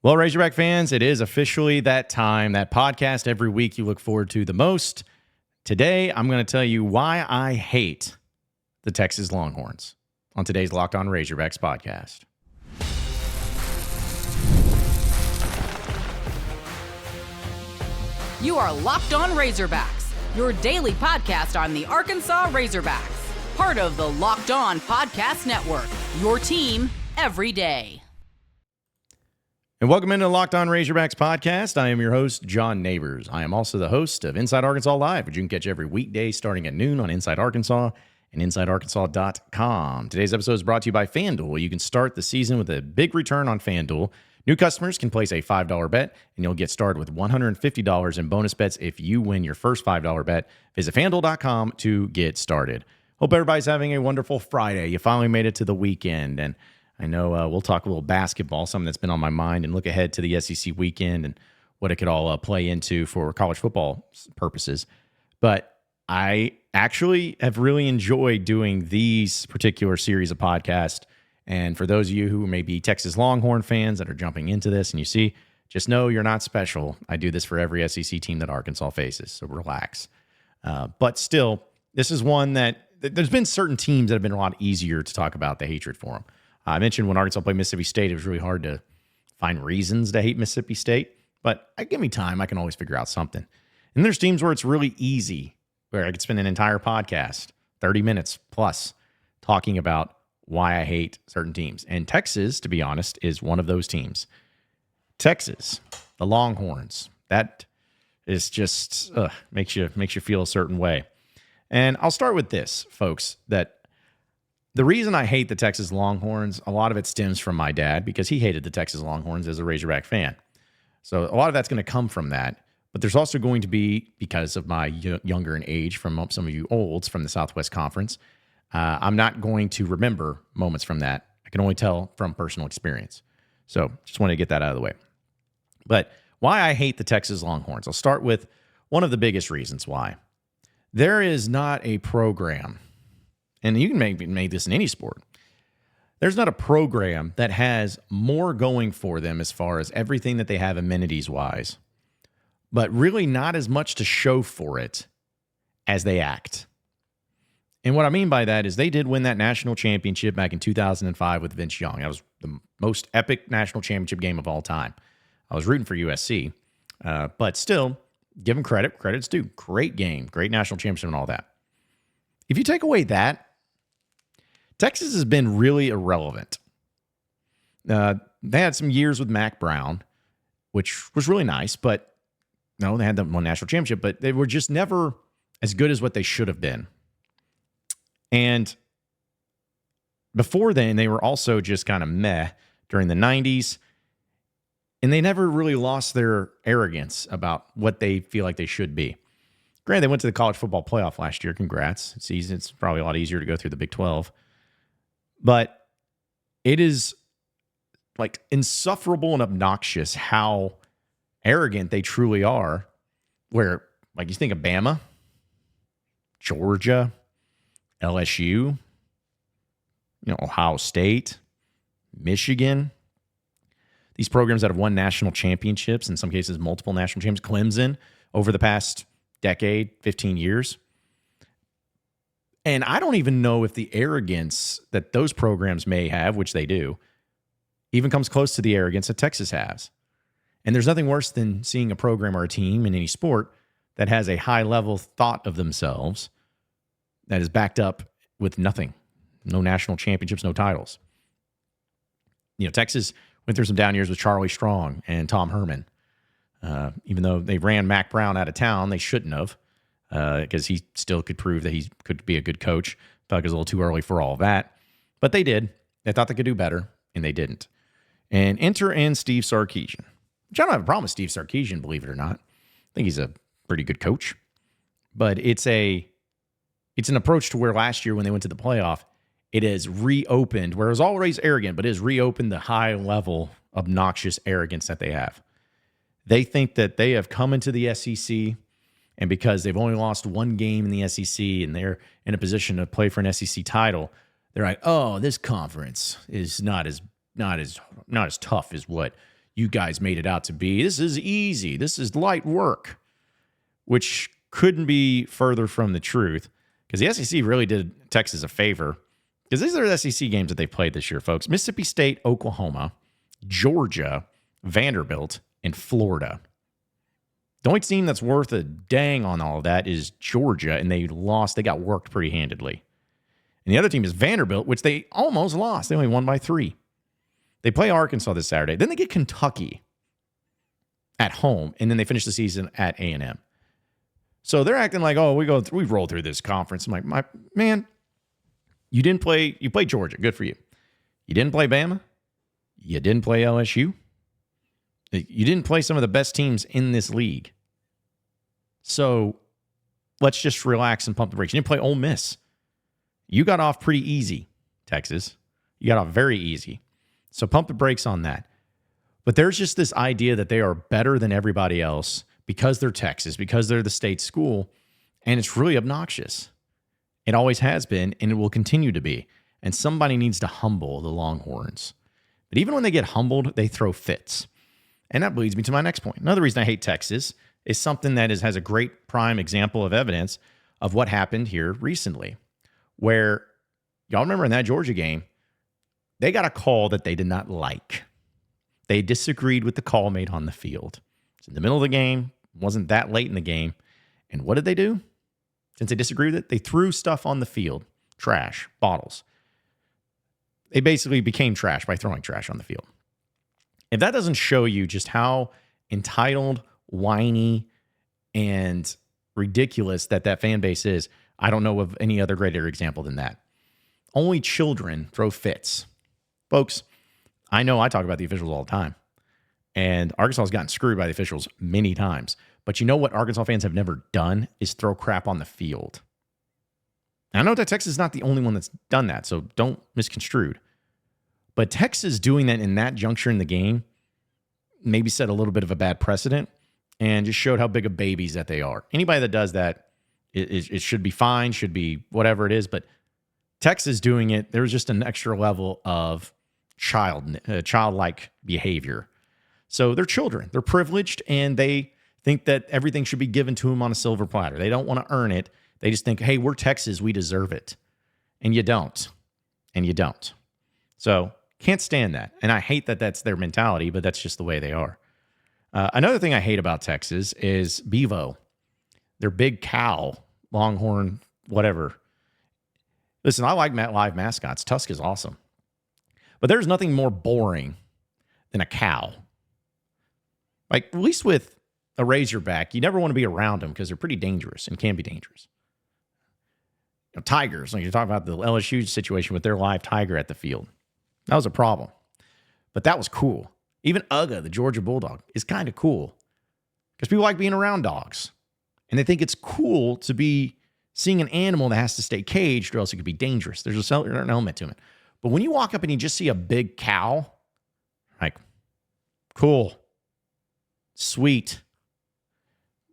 Well, Razorback fans, it is officially that time, that podcast every week you look forward to the most. Today, I'm going to tell you why I hate the Texas Longhorns on today's Locked On Razorbacks podcast. You are Locked On Razorbacks, your daily podcast on the Arkansas Razorbacks, part of the Locked On Podcast Network, your team every day. And welcome into the Locked On Razorbacks podcast. I am your host, John Nabors. I am also the host of Inside Arkansas Live, which you can catch every weekday starting at noon on Inside Arkansas and InsideArkansas.com. Today's episode is brought to you by FanDuel. You can start the season with a big return on FanDuel. New customers can place a $5 bet, and you'll get started with $150 in bonus bets if you win your first $5 bet. Visit FanDuel.com to get started. Hope everybody's having a wonderful Friday. You finally made it to the weekend, and I know we'll talk a little basketball, something that's been on my mind, and look ahead to the SEC weekend and what it could all play into for college football purposes. But I actually have really enjoyed doing these particular series of podcasts. And for those of you who may be Texas Longhorn fans that are jumping into this and you see, just know you're not special. I do this for every SEC team that Arkansas faces, so relax. But still, this is one that there's been certain teams that have been a lot easier to talk about the hatred for them. I mentioned when Arkansas played Mississippi State, it was really hard to find reasons to hate Mississippi State. But give me time. I can always figure out something. And there's teams where it's really easy, where I could spend an entire podcast, 30 minutes plus, talking about why I hate certain teams. And Texas, to be honest, is one of those teams. Texas, the Longhorns, that is just makes you feel a certain way. And I'll start with this, folks, that the reason I hate the Texas Longhorns, a lot of it stems from my dad because he hated the Texas Longhorns as a Razorback fan. So a lot of that's going to come from that. But there's also going to be, because of my younger in age, from some of you olds from the Southwest Conference, I'm not going to remember moments from that. I can only tell from personal experience. So just want to get that out of the way. But why I hate the Texas Longhorns, I'll start with one of the biggest reasons why. There is not a program, and you can make this in any sport. There's not a program that has more going for them as far as everything that they have amenities-wise, but really not as much to show for it as they act. And what I mean by that is they did win that national championship back in 2005 with Vince Young. That was the most epic national championship game of all time. I was rooting for USC, but still, give them credit. Credit's due. Great game, great national championship and all that. If you take away that, Texas has been really irrelevant. They had some years with Mac Brown, which was really nice, but no, they had the one national championship, but they were just never as good as what they should have been. And before then, they were also just kind of meh during the 90s, and they never really lost their arrogance about what they feel like they should be. Granted, they went to the college football playoff last year. Congrats. It's probably a lot easier to go through the Big 12. But it is like insufferable and obnoxious how arrogant they truly are, where like you think of Bama, Georgia, LSU, Ohio State, Michigan, these programs that have won national championships, in some cases multiple national championships, Clemson over the past decade, 15 years. And I don't even know if the arrogance that those programs may have, which they do, even comes close to the arrogance that Texas has. And there's nothing worse than seeing a program or a team in any sport that has a high-level thought of themselves that is backed up with nothing. No national championships, no titles. Texas went through some down years with Charlie Strong and Tom Herman. Even though they ran Mac Brown out of town, they shouldn't have. Because he still could prove that he could be a good coach. Felt like it was a little too early for all of that. But they did. They thought they could do better, and they didn't. And enter in Steve Sarkisian. Which I don't have a problem with Steve Sarkisian, believe it or not. I think he's a pretty good coach. But it's an approach to where last year when they went to the playoff, it has reopened, where it was always arrogant, but it has reopened the high-level, obnoxious arrogance that they have. They think that they have come into the SEC, and because they've only lost one game in the SEC and they're in a position to play for an SEC title, they're like, oh, this conference is not as tough as what you guys made it out to be. This is easy. This is light work, which couldn't be further from the truth because the SEC really did Texas a favor because these are the SEC games that they played this year, folks. Mississippi State, Oklahoma, Georgia, Vanderbilt, and Florida. The only team that's worth a dang on all of that is Georgia, and they lost. They got worked pretty handedly. And the other team is Vanderbilt, which they almost lost. They only won by 3. They play Arkansas this Saturday. Then they get Kentucky at home, and then they finish the season at A&M. So they're acting like, oh, we rolled through this conference. I'm like, my man, you played Georgia. Good for you. You didn't play Bama. You didn't play LSU. You didn't play some of the best teams in this league. So let's just relax and pump the brakes. You didn't play Ole Miss. You got off pretty easy, Texas. You got off very easy. So pump the brakes on that. But there's just this idea that they are better than everybody else because they're Texas, because they're the state school, and it's really obnoxious. It always has been, and it will continue to be. And somebody needs to humble the Longhorns. But even when they get humbled, they throw fits. And that leads me to my next point. Another reason I hate Texas is something that has a great prime example of evidence of what happened here recently, where y'all remember in that Georgia game, they got a call that they did not like. They disagreed with the call made on the field. It's in the middle of the game. It wasn't that late in the game. And what did they do? Since they disagreed with it, they threw stuff on the field. Trash, bottles. They basically became trash by throwing trash on the field. If that doesn't show you just how entitled, whiny, and ridiculous that fan base is, I don't know of any other greater example than that. Only children throw fits. Folks, I know I talk about the officials all the time, and Arkansas has gotten screwed by the officials many times. But you know what Arkansas fans have never done is throw crap on the field. And I know that Texas is not the only one that's done that, so don't misconstrued. But Texas doing that in that juncture in the game maybe set a little bit of a bad precedent and just showed how big of babies that they are. Anybody that does that, it should be fine, should be whatever it is. But Texas doing it, there's just an extra level of childlike behavior. So they're children. They're privileged, and they think that everything should be given to them on a silver platter. They don't want to earn it. They just think, hey, we're Texas. We deserve it. And you don't. And you don't. So can't stand that. And I hate that that's their mentality, but that's just the way they are. Another thing I hate about Texas is Bevo. Their big cow, Longhorn, whatever. Listen, I like live mascots. Tusk is awesome. But there's nothing more boring than a cow. Like, at least with a Razorback, you never want to be around them because they're pretty dangerous and can be dangerous. You know, tigers, like you're talking about the LSU situation with their live tiger at the field. That was a problem. But that was cool. Even Uga, the Georgia Bulldog, is kind of cool because people like being around dogs. And they think it's cool to be seeing an animal that has to stay caged or else it could be dangerous. There's a certain element to it. But when you walk up and you just see a big cow, like, cool, sweet,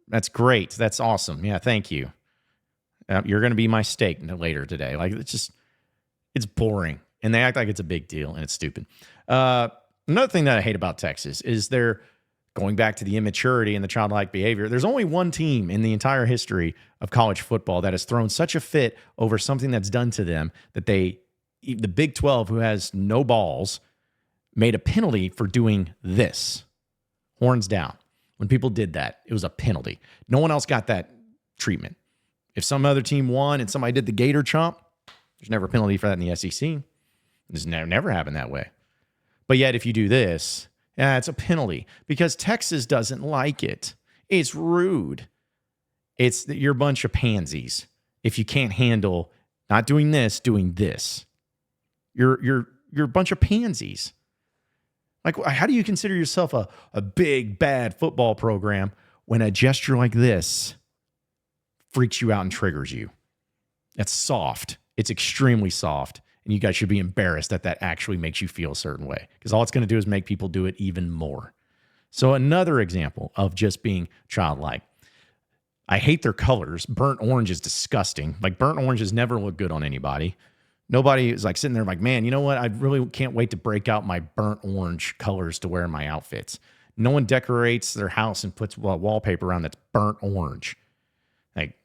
that's great, that's awesome. Yeah, thank you. You're going to be my steak later today. Like, it's boring. And they act like it's a big deal, and it's stupid. Another thing that I hate about Texas is they're going back to the immaturity and the childlike behavior. There's only one team in the entire history of college football that has thrown such a fit over something that's done to them that the Big 12, who has no balls, made a penalty for doing this. Horns down. When people did that, it was a penalty. No one else got that treatment. If some other team won and somebody did the gator chomp, there's never a penalty for that in the SEC. It's never happened that way. But yet, if you do this, yeah, it's a penalty because Texas doesn't like it. It's rude. You're a bunch of pansies if you can't handle not doing this, doing this. You're a bunch of pansies. Like, how do you consider yourself a big, bad football program when a gesture like this freaks you out and triggers you? That's soft. It's extremely soft. And you guys should be embarrassed that actually makes you feel a certain way because all it's going to do is make people do it even more. So another example of just being childlike. I hate their colors. Burnt orange is disgusting. Like, burnt oranges never look good on anybody. Nobody is like sitting there like, man, you know what? I really can't wait to break out my burnt orange colors to wear in my outfits. No one decorates their house and puts wallpaper around that's burnt orange. Like,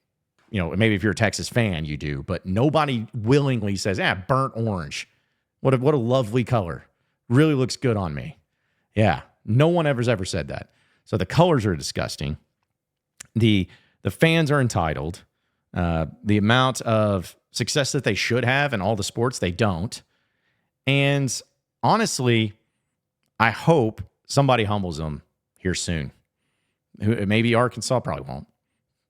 maybe if you're a Texas fan, you do, but nobody willingly says, burnt orange. What a lovely color. Really looks good on me. Yeah, no one ever said that. So the colors are disgusting. The fans are entitled. The amount of success that they should have in all the sports, they don't. And honestly, I hope somebody humbles them here soon. Maybe Arkansas, probably won't.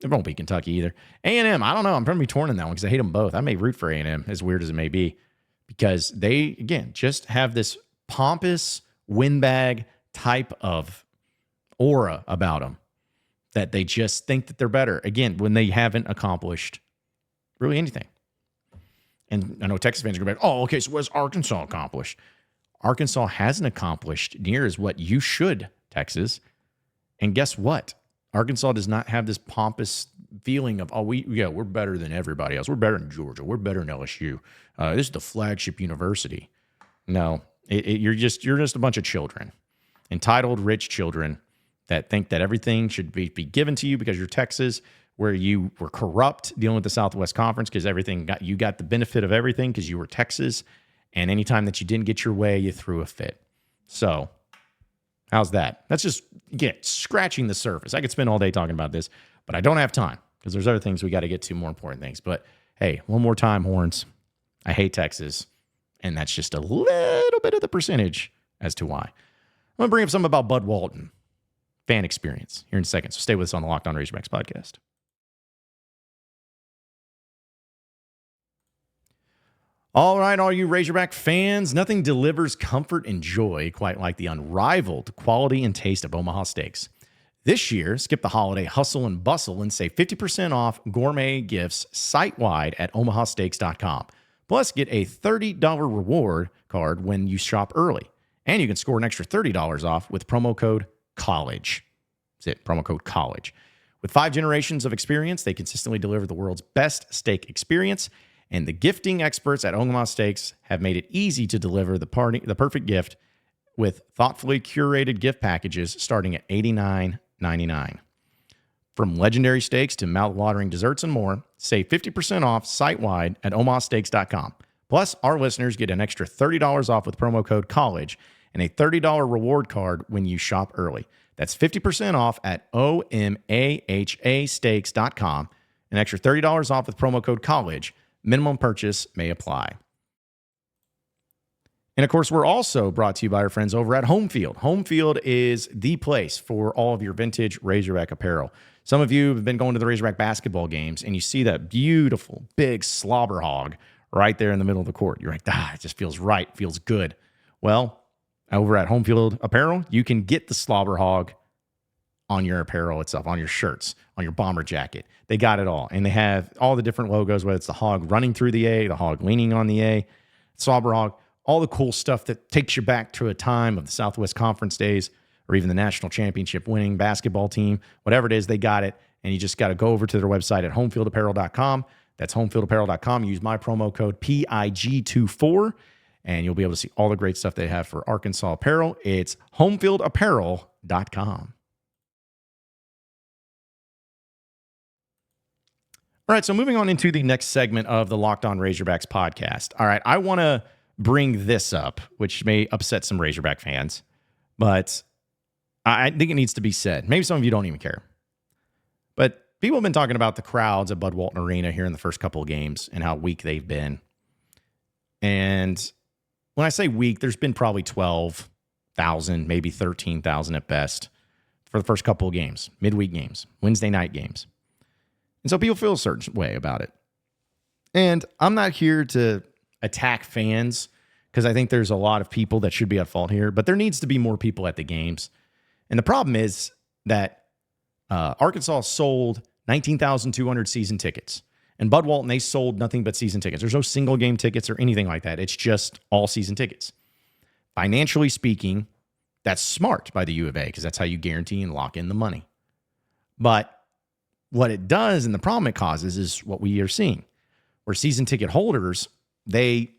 It won't be Kentucky either. A&M, I don't know. I'm going to be torn in that one because I hate them both. I may root for A&M, as weird as it may be, because they, again, just have this pompous windbag type of aura about them that they just think that they're better. Again, when they haven't accomplished really anything. And I know Texas fans are going to be like, okay, so what's Arkansas accomplished? Arkansas hasn't accomplished near as what you should, Texas. And guess what? Arkansas does not have this pompous feeling of, we're better than everybody else. We're better than Georgia. We're better than LSU. This is the flagship university. No, you're just a bunch of children, entitled, rich children that think that everything should be given to you because you're Texas, where you were corrupt dealing with the Southwest Conference because you got the benefit of everything because you were Texas. And anytime that you didn't get your way, you threw a fit. So how's that? That's just, scratching the surface. I could spend all day talking about this, but I don't have time because there's other things we got to get to, more important things. But hey, one more time, Horns. I hate Texas. And that's just a little bit of the percentage as to why. I'm going to bring up something about Bud Walton fan experience here in a second. So stay with us on the Locked On Razorbacks podcast. All right, all you Razorback fans, nothing delivers comfort and joy quite like the unrivaled quality and taste of Omaha steaks. This year, skip the holiday hustle and bustle and save 50% off gourmet gifts site-wide at omahasteaks.com. Plus, get a $30 reward card when you shop early. And you can score an extra $30 off with promo code COLLEGE. That's it, promo code COLLEGE. With 5 generations of experience, they consistently deliver the world's best steak experience. And the gifting experts at Omaha Steaks have made it easy to deliver the perfect gift with thoughtfully curated gift packages starting at $89.99. From legendary steaks to mouth-watering desserts and more, save 50% off site-wide at omahasteaks.com. Plus, our listeners get an extra $30 off with promo code COLLEGE and a $30 reward card when you shop early. That's 50% off at omahasteaks.com. An extra $30 off with promo code COLLEGE. Minimum purchase may apply. And of course, we're also brought to you by our friends over at HomeField. HomeField is the place for all of your vintage Razorback apparel. Some of you have been going to the Razorback basketball games and you see that beautiful, big slobber hog right there in the middle of the court. You're like, it just feels right, feels good. Well, over at HomeField Apparel, you can get the slobber hog on your apparel itself, on your shirts, on your bomber jacket. They got it all. And they have all the different logos, whether it's the hog running through the A, the hog leaning on the A, slobber hog, all the cool stuff that takes you back to a time of the Southwest Conference days or even the national championship winning basketball team. Whatever it is, they got it. And you just got to go over to their website at homefieldapparel.com. That's homefieldapparel.com. Use my promo code PIG24, and you'll be able to see all the great stuff they have for Arkansas apparel. It's homefieldapparel.com. All right, so moving on into the next segment of the Locked On Razorbacks podcast. All right, I want to bring this up, which may upset some Razorback fans, but I think it needs to be said. Maybe some of you don't even care. But people have been talking about the crowds at Bud Walton Arena here in the first couple of games and how weak they've been. And when I say weak, there's been probably 12,000, maybe 13,000 at best for the first couple of games, midweek games, Wednesday night games. And so people feel a certain way about it. And I'm not here to attack fans because I think there's a lot of people that should be at fault here, but there needs to be more people at the games. And the problem is that Arkansas sold 19,200 season tickets. And Bud Walton, they sold nothing but season tickets. There's no single game tickets or anything like that. It's just all season tickets. Financially speaking, that's smart by the U of A because that's how you guarantee and lock in the money. But what it does and the problem it causes is what we are seeing, where season ticket holders they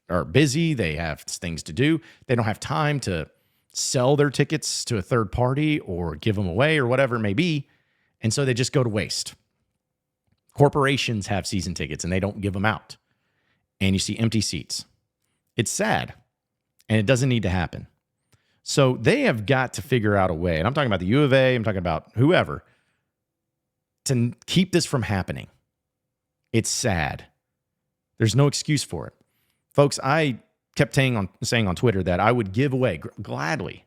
are busy. They have things to do. They don't have time to sell their tickets to a third party or give them away or whatever it may be. And so they just go to waste. Corporations have season tickets and they don't give them out. And you see empty seats. It's sad. And it doesn't need to happen. So they have got to figure out a way. And I'm talking about the U of A. I'm talking about whoever. To keep this from happening. It's sad. There's no excuse for it. Folks, I kept saying on Twitter that I would gladly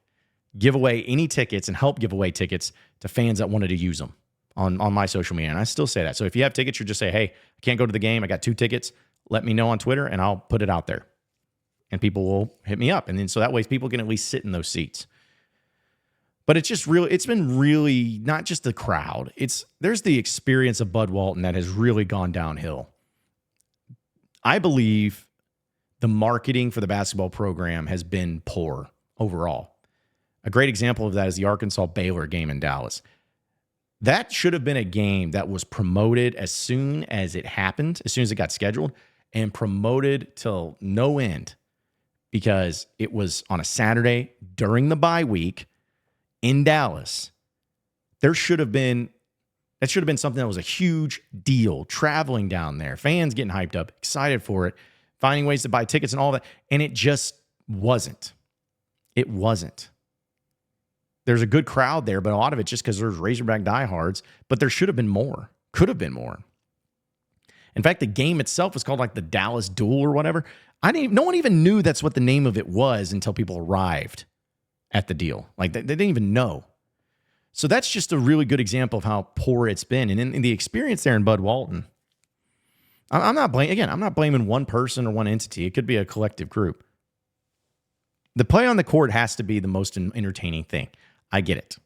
give away any tickets and help give away tickets to fans that wanted to use them on my social media. And I still say that. So if you have tickets, you just say, hey, I can't go to the game. I got 2 tickets. Let me know on Twitter and I'll put it out there. And people will hit me up. And then so that way people can at least sit in those seats. But it's been really not just the crowd. There's the experience of Bud Walton that has really gone downhill. I believe the marketing for the basketball program has been poor overall. A great example of that is the Arkansas-Baylor game in Dallas. That should have been a game that was promoted as soon as it happened, as soon as it got scheduled, and promoted till no end because it was on a Saturday during the bye week in Dallas. That should have been something that was a huge deal, traveling down there, fans getting hyped up, excited for it, finding ways to buy tickets and all that. And it just wasn't. It wasn't. There's a good crowd there, but a lot of it just because there's Razorback diehards, but there should have been more, could have been more. In fact, the game itself was called like the Dallas Duel or whatever. No one even knew that's what the name of it was until people arrived at the deal. Like they didn't even know. So that's just a really good example of how poor it's been. And in the experience there in Bud Walton, I'm not blaming one person or one entity. It could be a collective group. The play on the court has to be the most entertaining thing. I get it.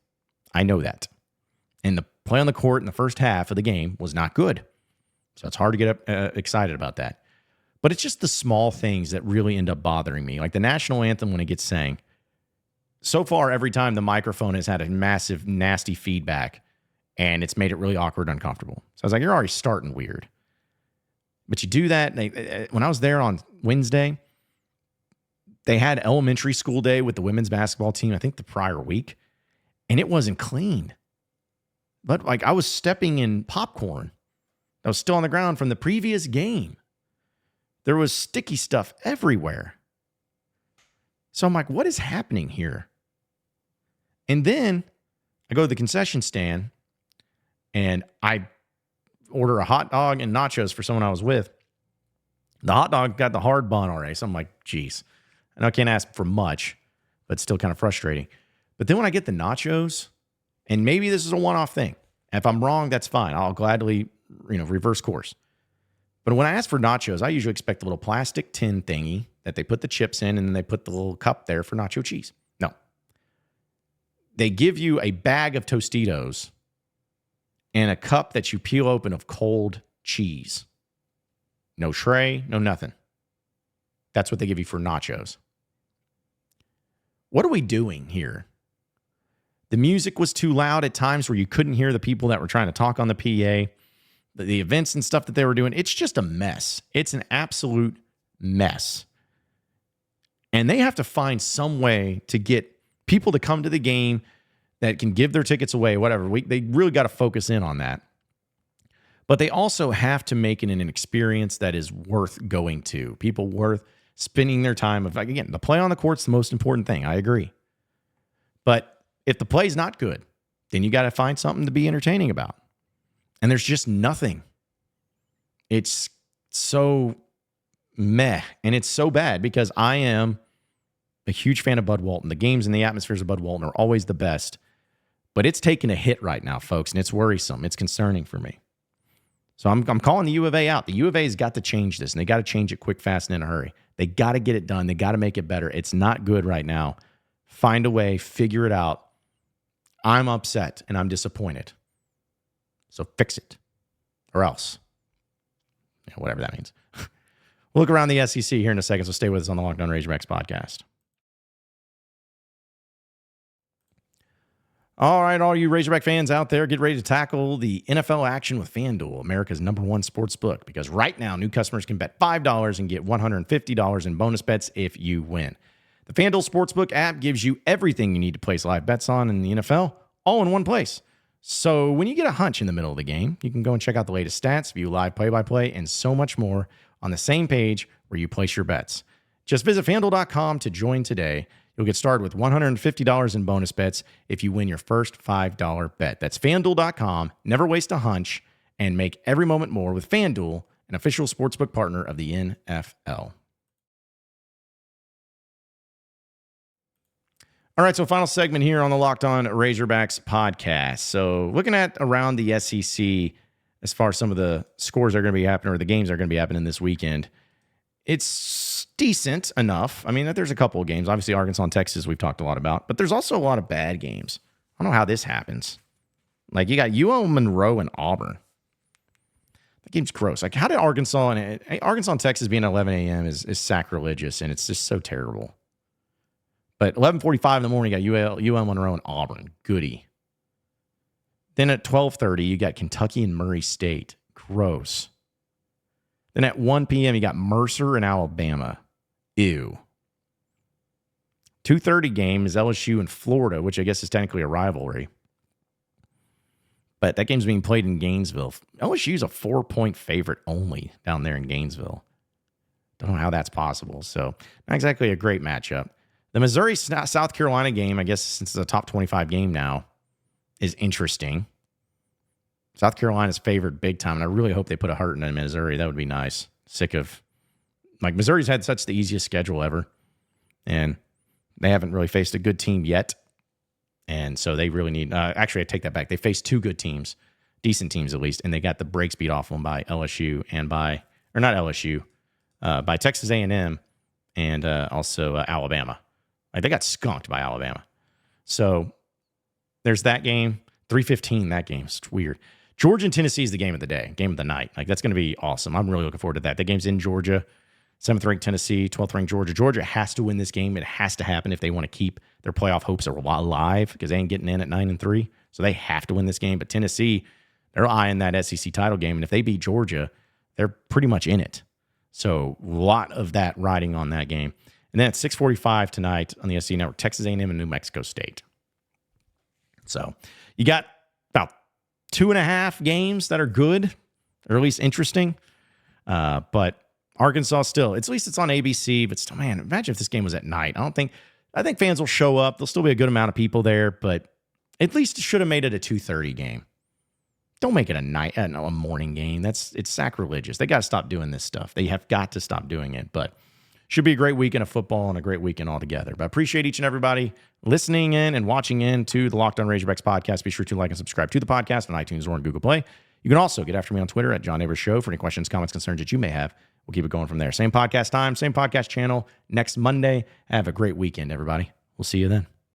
I know that. And the play on the court in the first half of the game was not good. So it's hard to get excited about that. But it's just the small things that really end up bothering me. Like the national anthem when it gets sang. So far, every time the microphone has had a massive, nasty feedback, and it's made it really awkward, uncomfortable. So I was like, you're already starting weird. But you do that. When I was there on Wednesday, they had elementary school day with the women's basketball team, I think the prior week, and it wasn't clean. But like I was stepping in popcorn that was still on the ground from the previous game. There was sticky stuff everywhere. So I'm like, what is happening here? And then I go to the concession stand and I order a hot dog and nachos for someone I was with. The hot dog got the hard bun already. So I'm like, geez. I know I can't ask for much, but it's still kind of frustrating. But then when I get the nachos, and maybe this is a one-off thing. If I'm wrong, that's fine. I'll gladly, reverse course. But when I ask for nachos, I usually expect a little plastic tin thingy that they put the chips in, and then they put the little cup there for nacho cheese. No. They give you a bag of Tostitos and a cup that you peel open of cold cheese. No tray, no nothing. That's what they give you for nachos. What are we doing here? The music was too loud at times where you couldn't hear the people that were trying to talk on the PA. The events and stuff that they were doing, it's just a mess. It's an absolute mess. And they have to find some way to get people to come to the game that can give their tickets away, whatever. They really got to focus in on that. But they also have to make it an experience that is worth going to. People worth spending their time. Again, the play on the court's the most important thing. I agree. But if the play's not good, then you got to find something to be entertaining about. And there's just nothing. It's so meh. And it's so bad because I am a huge fan of Bud Walton. The games and the atmospheres of Bud Walton are always the best. But it's taking a hit right now, folks, and it's worrisome. It's concerning for me. So I'm calling the U of A out. The U of A has got to change this, and they got to change it quick, fast, and in a hurry. They got to get it done. They got to make it better. It's not good right now. Find a way. Figure it out. I'm upset, and I'm disappointed. So fix it, or else. Whatever that means. We'll look around the SEC here in a second, so stay with us on the Lockdown Razorbacks podcast. All right, all you Razorback fans out there, get ready to tackle the NFL action with FanDuel, America's #1 sports book, because right now, new customers can bet $5 and get $150 in bonus bets if you win. The FanDuel Sportsbook app gives you everything you need to place live bets on in the NFL, all in one place. So when you get a hunch in the middle of the game, you can go and check out the latest stats, view live play-by-play, and so much more on the same page where you place your bets. Just visit FanDuel.com to join today. You'll get started with $150 in bonus bets if you win your first $5 bet. That's FanDuel.com. Never waste a hunch and make every moment more with FanDuel, an official sportsbook partner of the NFL. All right, so final segment here on the Locked On Razorbacks podcast. So looking at around the SEC as far as some of the scores that are going to be happening or the games that are going to be happening this weekend, it's decent enough. I mean, there's a couple of games. Obviously, Arkansas and Texas we've talked a lot about, but there's also a lot of bad games. I don't know how this happens. Like, you got UL Monroe and Auburn. That game's gross. Like, how did Arkansas and Texas being at 11 a.m. is sacrilegious, and it's just so terrible. But 11:45 in the morning, you got UL Monroe and Auburn. Goody. Then at 12:30, you got Kentucky and Murray State. Gross. Then at 1 p.m., you got Mercer and Alabama. Ew. 2:30 game is LSU and Florida, which I guess is technically a rivalry. But that game's being played in Gainesville. LSU's a 4-point favorite only down there in Gainesville. Don't know how that's possible. So not exactly a great matchup. The Missouri-South Carolina game, I guess since it's a top 25 game now, is interesting. South Carolina's favored big time, and I really hope they put a hurt in Missouri. That would be nice. Sick of, like, Missouri's had such the easiest schedule ever, and they haven't really faced a good team yet, and so they really need, actually, I take that back. They faced two good teams, decent teams at least, and they got the brakes beat off them by LSU and by Texas A&M and also Alabama. Like, they got skunked by Alabama. So there's that game. 3:15, that game. It's weird. Georgia and Tennessee is the game of the day, game of the night. Like, that's going to be awesome. I'm really looking forward to that. That game's in Georgia. 7th-ranked Tennessee, 12th-ranked Georgia. Georgia has to win this game. It has to happen if they want to keep their playoff hopes alive, because they ain't getting in at 9-3. So they have to win this game. But Tennessee, they're eyeing that SEC title game. And if they beat Georgia, they're pretty much in it. So a lot of that riding on that game. And then at 6:45 tonight on the SEC Network, Texas A&M and New Mexico State. So you got about 2.5 games that are good, or at least interesting. But Arkansas still, at least it's on ABC, but still, man, imagine if this game was at night. I think fans will show up. There'll still be a good amount of people there, but at least it should have made it a 2:30 game. Don't make it a morning game. It's sacrilegious. They got to stop doing this stuff. They have got to stop doing it, but should be a great weekend of football and a great weekend altogether. But I appreciate each and everybody listening in and watching in to the Locked On Razorbacks podcast. Be sure to like and subscribe to the podcast on iTunes or on Google Play. You can also get after me on Twitter at John Nabors Show for any questions, comments, concerns that you may have. We'll keep it going from there. Same podcast time, same podcast channel next Monday. Have a great weekend, everybody. We'll see you then.